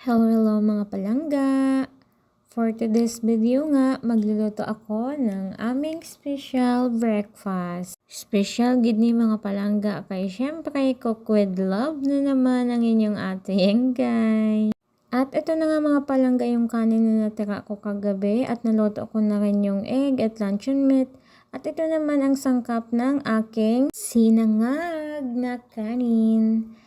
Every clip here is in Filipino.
Hello mga palangga! For today's video nga, magluluto ako ng aming special breakfast. Special gid ni mga palangga kay syempre cook with love na naman ang inyong ate Yenggay. At ito na nga mga palangga yung kanin na natira ko kagabi at naluto ko na rin yung egg at luncheon meat. At ito naman ang sangkap ng aking sinangag na kanin.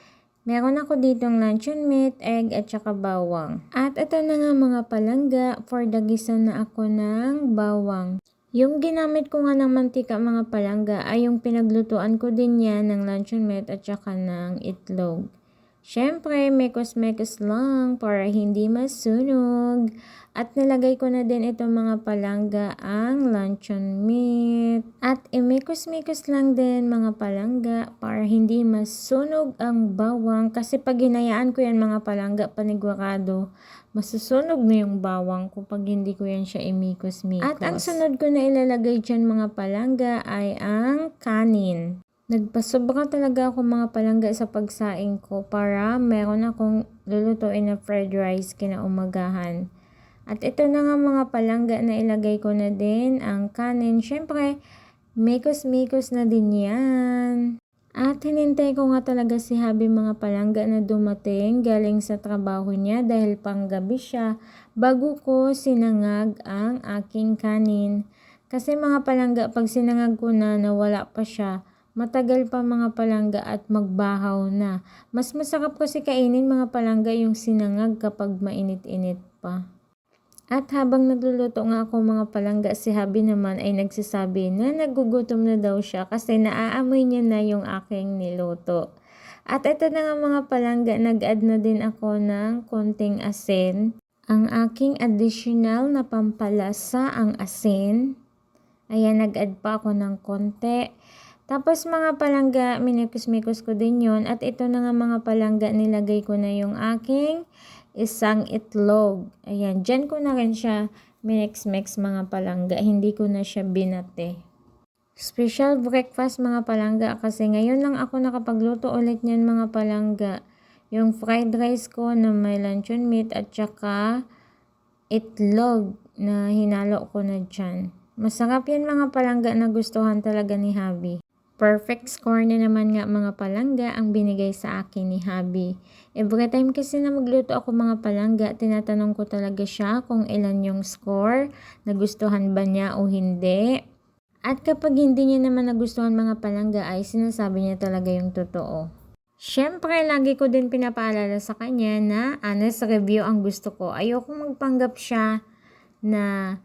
Meron ako ditong luncheon meat, egg at saka bawang. At ito na nga mga palangga, for dagisan na ako ng bawang. Yung ginamit ko nga ng mantika mga palangga ay yung pinaglutuan ko din yan ng luncheon meat at saka ng itlog. Syempre, mekos-mekos lang para hindi masunog. At nilagay ko na din itong mga palangga ang luncheon meat. At imekos-mekos lang din mga palangga para hindi masunog ang bawang. Kasi pag hinayaan ko yan mga palangga panigurado, masusunog na yung bawang ko pag hindi ko yan siya imikos-mikos. At ang sunod ko na ilalagay dyan mga palangga ay ang kanin. Nagpasobra talaga ako mga palangga sa pagsaing ko para meron akong lulutuin na fried rice kinaumagahan. At ito na nga mga palangga na ilagay ko na din ang kanin. Syempre, mikos-mikos na din yan. At hinintay ko nga talaga si Habi mga palangga na dumating galing sa trabaho niya dahil panggabi siya bago ko sinangag ang aking kanin. Kasi mga palangga pag sinangag ko na nawala pa siya, matagal pa mga palangga at magbahaw na. Mas masarap kasi kainin mga palangga yung sinangag kapag mainit-init pa. At habang nagluluto nga ako mga palangga, si Habi naman ay nagsasabi na nagugutom na daw siya kasi naaamoy niya na yung aking niluto. At ito na nga mga palangga, nag-add na din ako ng konting asin. Ang aking additional na pampalasa ang asin. Ayan, nag-add pa ako ng konti. Tapos mga palangga, minikos-mikos ko din yon. At ito na nga mga palangga, nilagay ko na yung aking isang itlog. Ayan, dyan ko na rin siya minix-mix mga palangga. Hindi ko na siya binate. Special breakfast mga palangga kasi ngayon lang ako nakapagluto ulit niyan mga palangga. Yung fried rice ko na may luncheon meat at saka itlog na hinalo ko na dyan. Masarap yan mga palangga, na gustuhan talaga ni Habi. Perfect score na naman nga mga palangga ang binigay sa akin ni Habi. Every time kasi na magluto ako mga palangga, tinatanong ko talaga siya kung ilan yung score, nagustuhan ba niya o hindi. At kapag hindi niya naman nagustuhan mga palangga ay sinasabi niya talaga yung totoo. Syempre, lagi ko din pinapaalala sa kanya na honest review ang gusto ko. Ayoko magpanggap siya na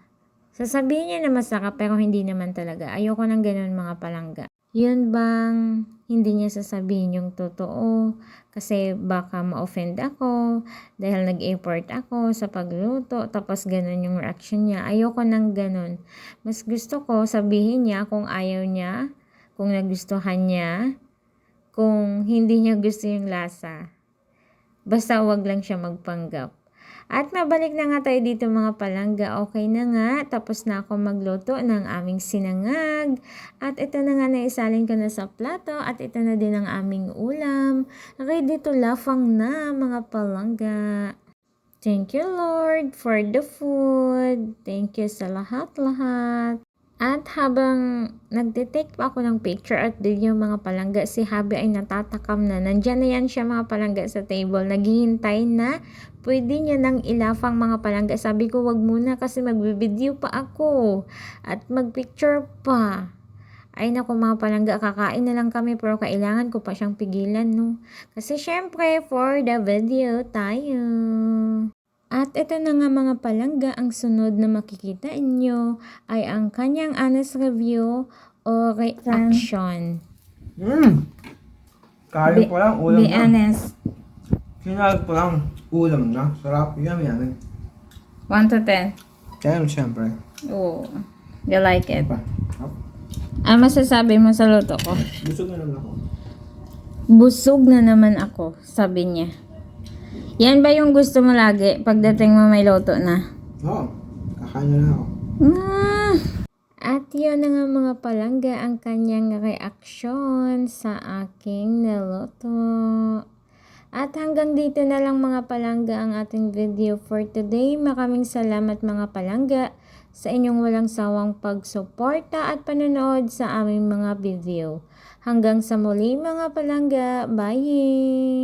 sasabihin niya na masarap pero hindi naman talaga. Ayoko ng ganun mga palangga. Yun bang hindi niya sasabihin yung totoo kasi baka ma-offend ako dahil nag-effort ako sa pagluto tapos ganun yung reaction niya. Ayoko ng ganun. Mas gusto ko sabihin niya kung ayaw niya, kung nagustuhan niya, kung hindi niya gusto yung lasa. Basta wag lang siya magpanggap. At mabalik na nga tayo dito mga palangga. Okay na nga, tapos na ako magluto ng aming sinangag. At ito na nga, naisalin ko na sa plato. At ito na din ang aming ulam. Ready to lafang na mga palangga. Thank you Lord for the food. Thank you sa lahat-lahat. At habang nagtitake pa ako ng picture at video mga palangga, si Habi ay natatakam na. Nandyan na yan siya mga palangga sa table. Naghihintay na pwede niya nang ilafang mga palangga. Sabi ko wag muna kasi magbibideo pa ako. At magpicture pa. Ay naku mga palangga, kakain na lang kami pero kailangan ko pa siyang pigilan no. Kasi syempre for the video tayo. At ito na nga mga palangga, ang sunod na makikita inyo ay ang kanyang honest review o reaction. Kain pa lang, ulam Be na. honest. Sinag pa lang, ulam na. Sarap, yummy, yummy. 1 to 10. 10, syempre. Oh, you like it? Pa. Ano masasabi mo sa luto ko? Busog na naman ako. Busog na naman ako, sabi niya. Yan ba yung gusto mo lagi pagdating mo may luto na? Oo, kakain na ako. At yun na nga mga palangga ang kanyang reaksyon sa aking niluto. At hanggang dito na lang mga palangga ang ating video for today. Maraming salamat mga palangga sa inyong walang sawang pagsuporta at panonood sa aming mga video. Hanggang sa muli mga palangga. Bye!